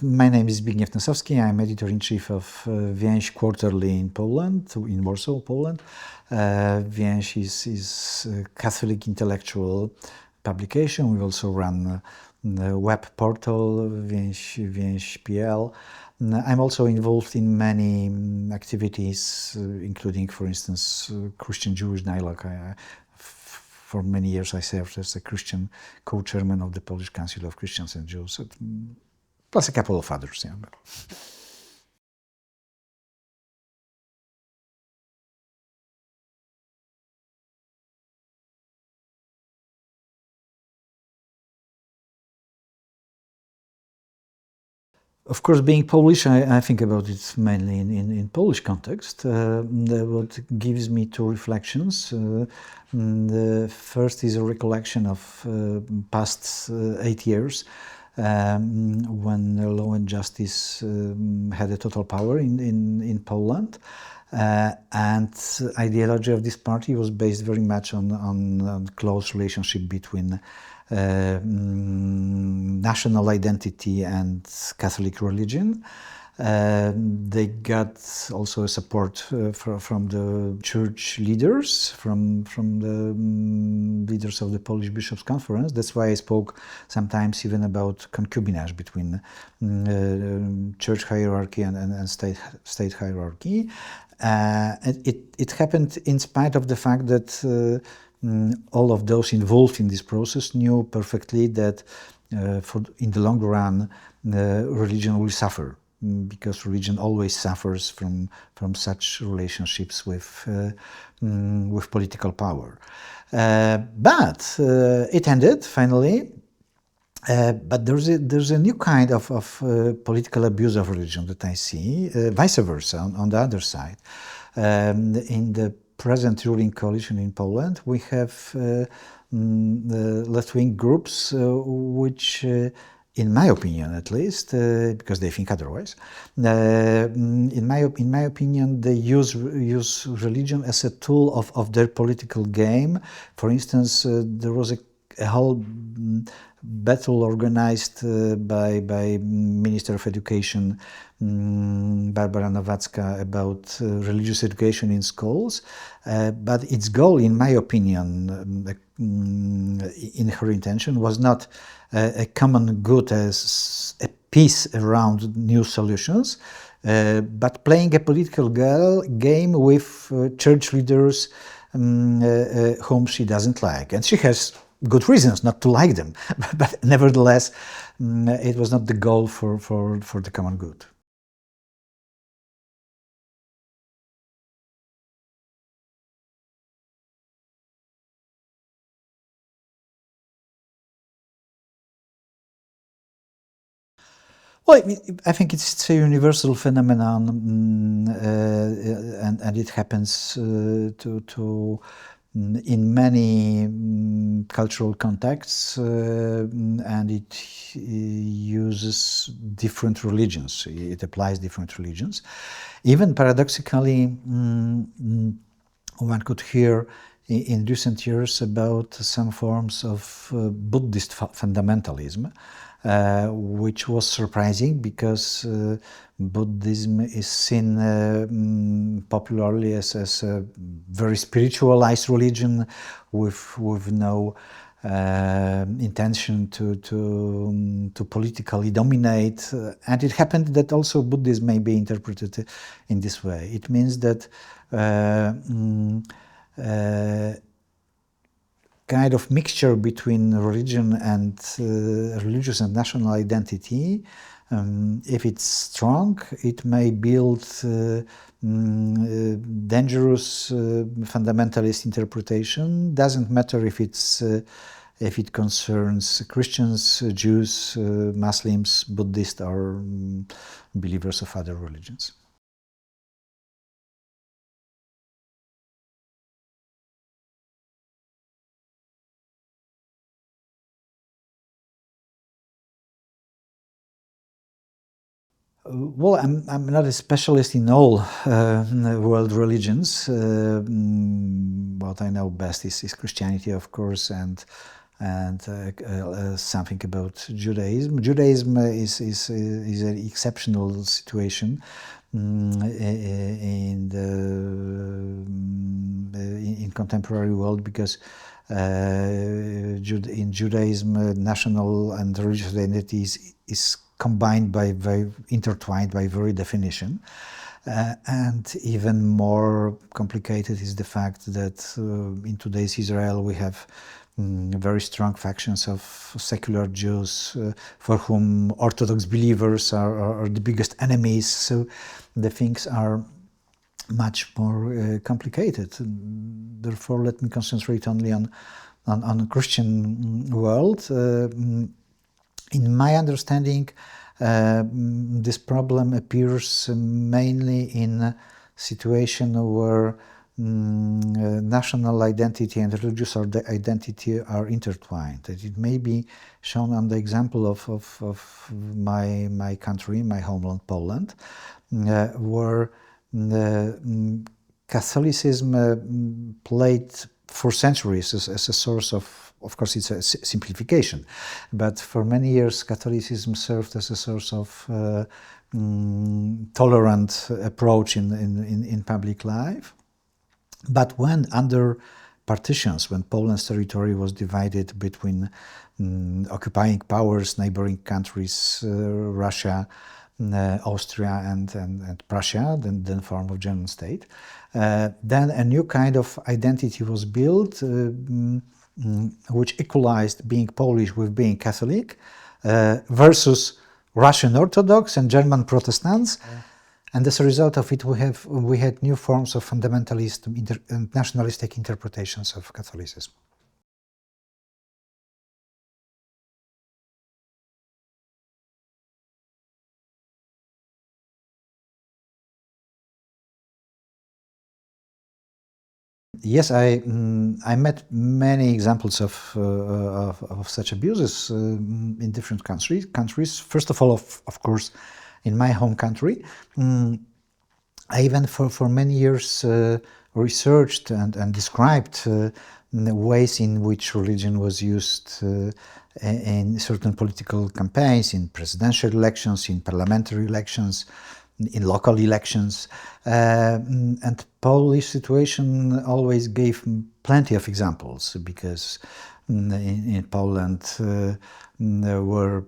My name is Zbigniew Nosowski. I'm editor-in-chief of ENG Quarterly in Poland, in Warsaw, Poland. ENG is a Catholic intellectual publication. We also run the web portal więź.pl. I'm also involved in many activities, including, for instance, Christian-Jewish dialogue. For many years I served as a Christian co-chairman of the Polish Council of Christians and Jews, plus a couple of others. Yeah. Of course, being Polish, I think about it mainly in Polish context. What gives me two reflections. The first is a recollection of past 8 years when law and justice had a total power in Poland. And ideology of this party was based very much on close relationship between national identity and Catholic religion. They got also support from the church leaders, from the leaders of the Polish Bishops' Conference. That's why I spoke sometimes even about concubinage between church hierarchy and state hierarchy. It happened in spite of the fact that all of those involved in this process knew perfectly that in the long run religion will suffer, because religion always suffers from such relationships with political power. But it ended finally. But there's a new kind of political abuse of religion that I see, vice versa, on the other side. In the present ruling coalition in Poland, we have left-wing groups which, in my opinion at least, because they think otherwise, in my opinion, they use religion as a tool of their political game. For instance, there was a whole battle organized by Minister of Education Barbara Nowacka about religious education in schools, but its goal, in my opinion, in her intention, was not a common good as a peace around new solutions, but playing a political game with church leaders whom she doesn't like. And she has good reasons not to like them, but nevertheless, it was not the goal for the common good. Well, I think it's a universal phenomenon, and it happens in many cultural contexts, and it uses different religions. It applies different religions. Even paradoxically, one could hear in recent years about some forms of Buddhist fundamentalism, which was surprising because Buddhism is seen popularly as a very spiritualized religion with no intention to politically dominate. And it happened that also Buddhism may be interpreted in this way. It means that kind of mixture between religion and religious and national identity. If it's strong, it may build dangerous fundamentalist interpretation. Doesn't matter if it concerns Christians, Jews, Muslims, Buddhists, or believers of other religions. Well, I'm not a specialist in all world religions. What I know best is Christianity, of course, and and something about Judaism. Judaism is an exceptional situation in contemporary world, because in Judaism, national and religious identity is combined intertwined by very definition. And even more complicated is the fact that in today's Israel we have very strong factions of secular Jews for whom Orthodox believers are the biggest enemies. So the things are much more complicated. Therefore, let me concentrate only on the Christian world. In my understanding, this problem appears mainly in a situation where national identity and religious identity are intertwined. It may be shown on the example of my country, my homeland, Poland, where Catholicism played for centuries as a source of course it's a simplification, but for many years Catholicism served as a source of tolerant approach in public life. But when under partitions, when Poland's territory was divided between occupying powers, neighboring countries, Russia, Austria and Prussia, then form of German state, then a new kind of identity was built, which equalized being Polish with being Catholic, versus Russian Orthodox and German Protestants. And as a result of it, we had new forms of fundamentalist and nationalistic interpretations of Catholicism. Yes, I met many examples of such abuses in different countries. First of all, of course, in my home country. I even for many years researched and described ways in which religion was used in certain political campaigns, in presidential elections, in parliamentary elections, in local elections. And Polish situation always gave plenty of examples, because in Poland there were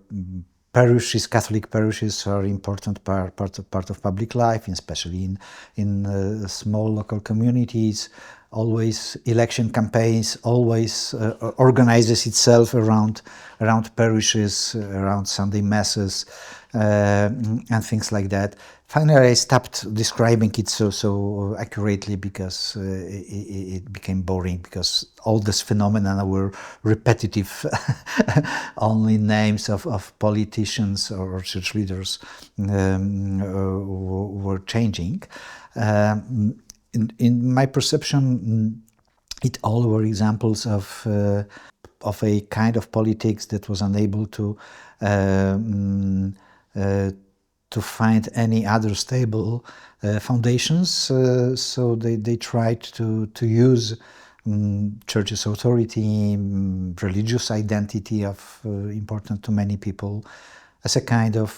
parishes, Catholic parishes are important part of public life, especially in small local communities. Always election campaigns, always organizes itself around parishes, around Sunday masses, and things like that. Finally, I stopped describing it so accurately, because it became boring, because all these phenomena were repetitive. Only names of politicians or church leaders were changing. In my perception, it all were examples of a kind of politics that was unable to find any other stable foundations. So they tried to use church's authority, religious identity of important to many people, as a kind of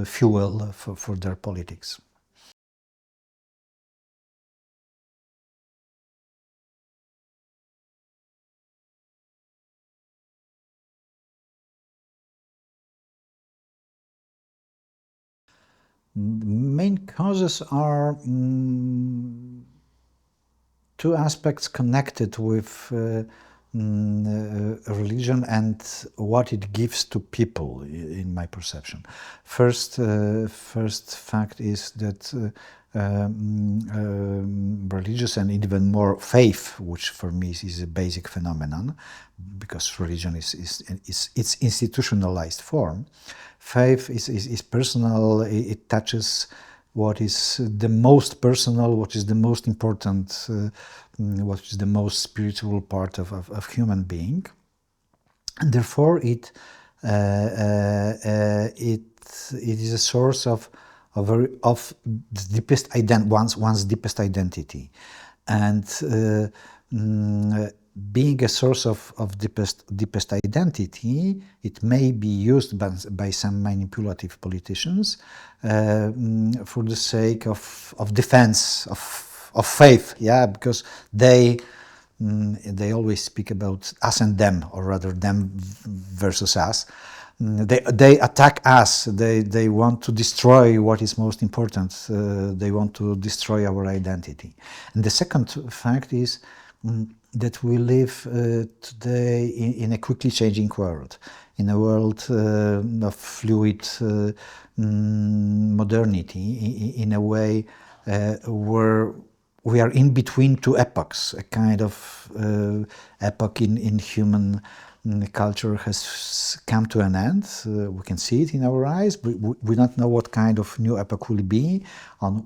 fuel for their politics. Main causes are two aspects connected with religion and what it gives to people, in my perception. First fact is that religious and even more faith, which for me is a basic phenomenon, because religion is its institutionalized form. Faith is personal. It touches what is the most personal, what is the most important, what is the most spiritual part of human being, and therefore it is a source of the deepest one's deepest identity, and being a source of deepest identity, it may be used by some manipulative politicians for the sake of defense of faith, yeah, because they always speak about us and them, or rather them versus us. They attack us. They want to destroy what is most important. They want to destroy our identity. And the second fact is that we live today in a quickly changing world, in a world of fluid modernity, in a way where we are in between two epochs. A kind of epoch in human culture has come to an end. We can see it in our eyes. We don't know what kind of new epoch will be, on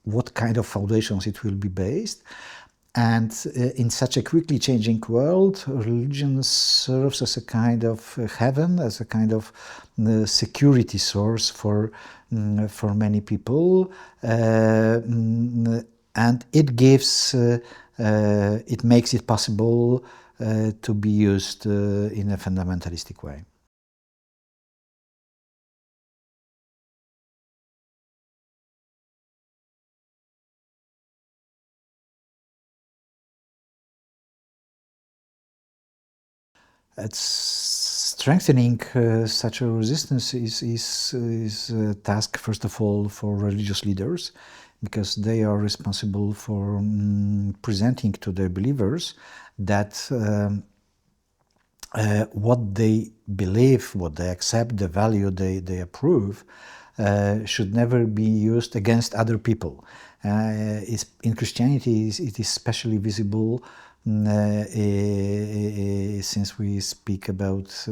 what kind of foundations it will be based. And in such a quickly changing world, religion serves as a kind of heaven, as a kind of security source for many people, and it gives, it makes it possible to be used in a fundamentalistic way. It's strengthening such a resistance is a task, first of all, for religious leaders, because they are responsible for presenting to their believers that what they believe, what they accept, the value they approve, should never be used against other people. In Christianity, it is especially visible since we speak about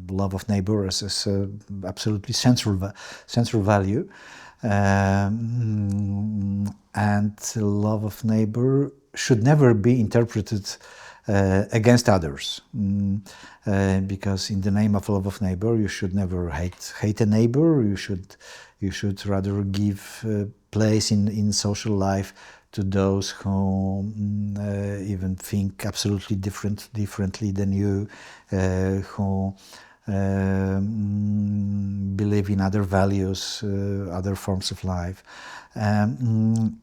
love of neighbor as a absolutely central value. And love of neighbor should never be interpreted against others, because in the name of love of neighbor, you should never hate a neighbor. You should rather give place in social life to those who even think absolutely differently than you, who believe in other values, other forms of life, and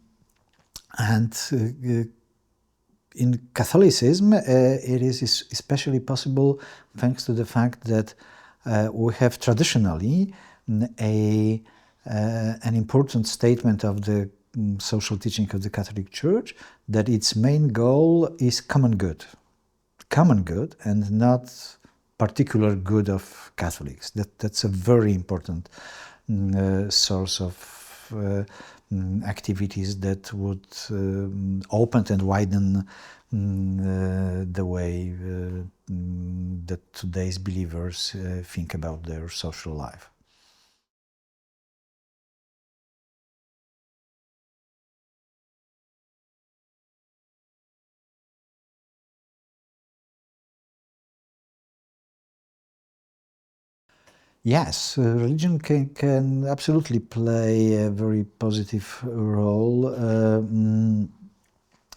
in Catholicism, it is especially possible thanks to the fact that we have traditionally an important statement of the social teaching of the Catholic Church, that its main goal is common good, and not particular good of Catholics. That's a very important source of activities that would open and widen the way that today's believers think about their social life. Yes, religion can absolutely play a very positive role,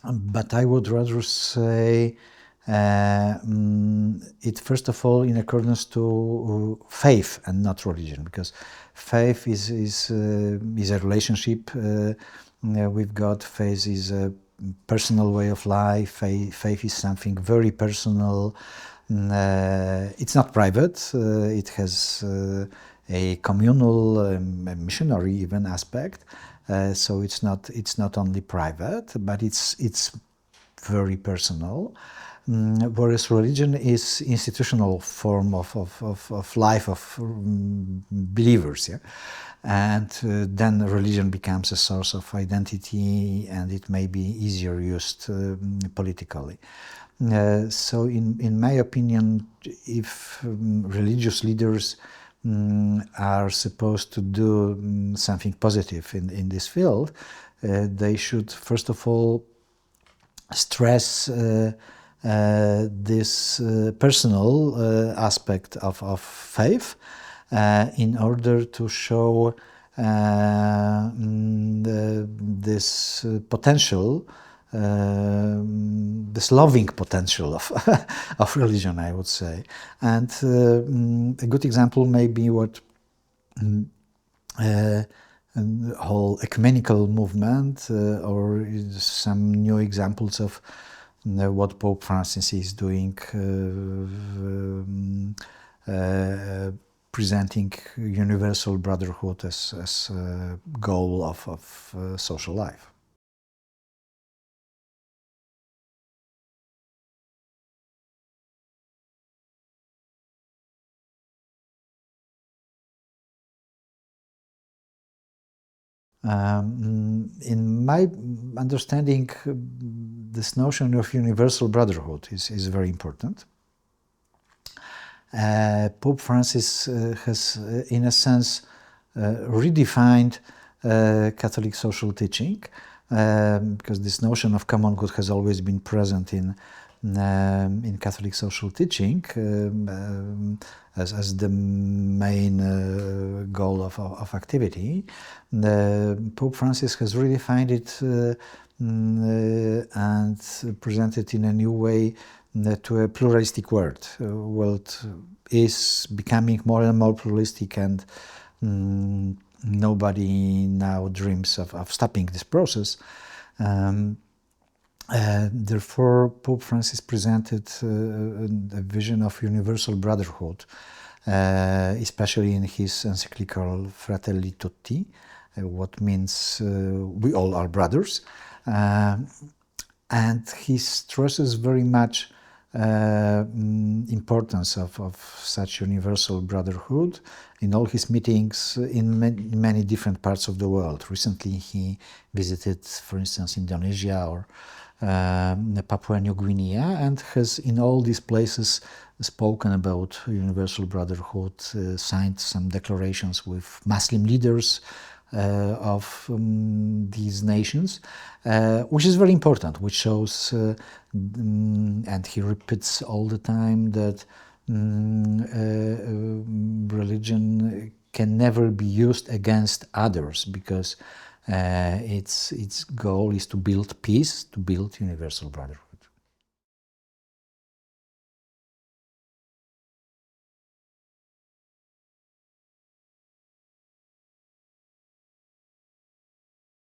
but I would rather say it first of all in accordance to faith and not religion, because faith is a relationship with God. Faith is a personal way of life. Faith is something very personal. It's not private. It has a communal, a missionary even aspect. So it's not only private, but it's very personal. Whereas religion is institutional form of life of believers, yeah? And then religion becomes a source of identity, and it may be easier used politically. So in my opinion, if religious leaders are supposed to do something positive in this field, they should first of all stress this personal aspect of faith in order to show this potential this loving potential of, of religion, I would say. And a good example may be what and the whole ecumenical movement, or some new examples of what Pope Francis is doing, presenting universal brotherhood as a goal of social life. In my understanding, this notion of universal brotherhood is very important. Pope Francis has, in a sense, redefined Catholic social teaching, because this notion of common good has always been present in Catholic social teaching as the main goal of activity. Pope Francis has redefined it and presented in a new way to a pluralistic world. World is becoming more and more pluralistic, and nobody now dreams of stopping this process. Therefore, Pope Francis presented a vision of universal brotherhood, especially in his encyclical Fratelli Tutti, what means we all are brothers. And he stresses very much importance of such universal brotherhood in all his meetings in many different parts of the world. Recently he visited, for instance, Indonesia or Papua New Guinea, and has in all these places spoken about universal brotherhood, signed some declarations with Muslim leaders of these nations, which is very important, which shows, and he repeats all the time, that religion can never be used against others, because its goal is to build peace, to build universal brotherhood.